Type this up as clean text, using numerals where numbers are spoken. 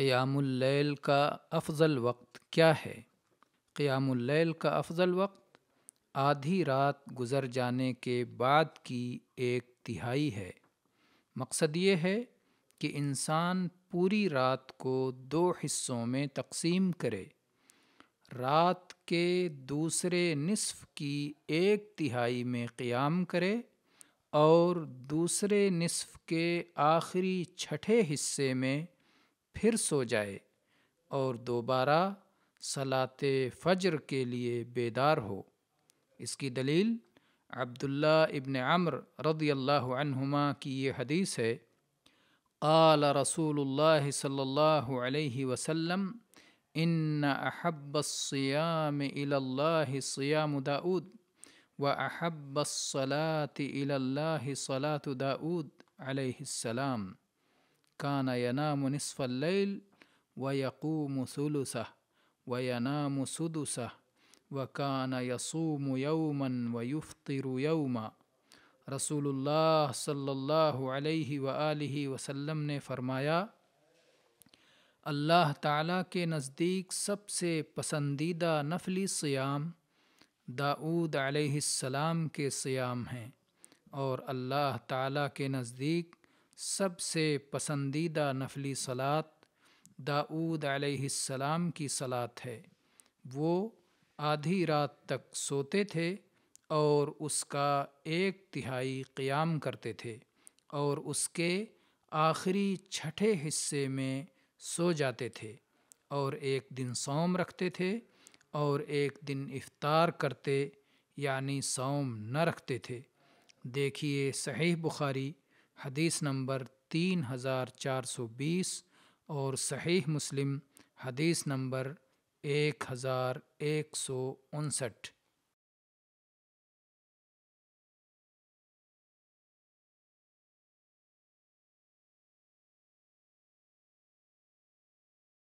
قیام اللیل کا افضل وقت کیا ہے؟ قیام اللیل کا افضل وقت آدھی رات گزر جانے کے بعد کی ایک تہائی ہے۔ مقصد یہ ہے کہ انسان پوری رات کو 2 حصوں میں تقسیم کرے۔ رات کے دوسرے نصف کی 1/3 میں قیام کرے اور دوسرے نصف کے آخری چھٹے حصے میں پھر سو جائے اور دوبارہ صلاۃ فجر کے لیے بیدار ہو۔ اس کی دلیل عبداللہ ابن عمرو رضی اللہ عنہما کی یہ حدیث ہے، قال رسول اللہ صلی اللہ علیہ وسلم ان احب الصیام الی اللہ صیام داؤد واحب الصلاة الی اللہ صلاة داؤد علیہ السلام کان ینام نصف اللیل ویقوم ثلثہ وینام سدسہ وکان یصوم یوما ویفطر یوما۔ رسول اللہ صلی اللہ علیہ وآلہ وسلم نے فرمایا، اللہ تعالیٰ کے نزدیک سب سے پسندیدہ نفلی صیام داؤد علیہ السلام کے صیام ہیں، اور اللہ تعالیٰ کے نزدیک سب سے پسندیدہ نفلی صلاۃ داؤد علیہ السلام کی صلاۃ ہے۔ وہ آدھی رات تک سوتے تھے اور اس کا 1/3 قیام کرتے تھے اور اس کے آخری چھٹے حصے میں سو جاتے تھے، اور ایک دن صوم رکھتے تھے اور ایک دن افطار کرتے یعنی صوم نہ رکھتے تھے۔ دیکھیے صحیح بخاری حدیث نمبر 3420 اور صحیح مسلم حدیث نمبر 1159۔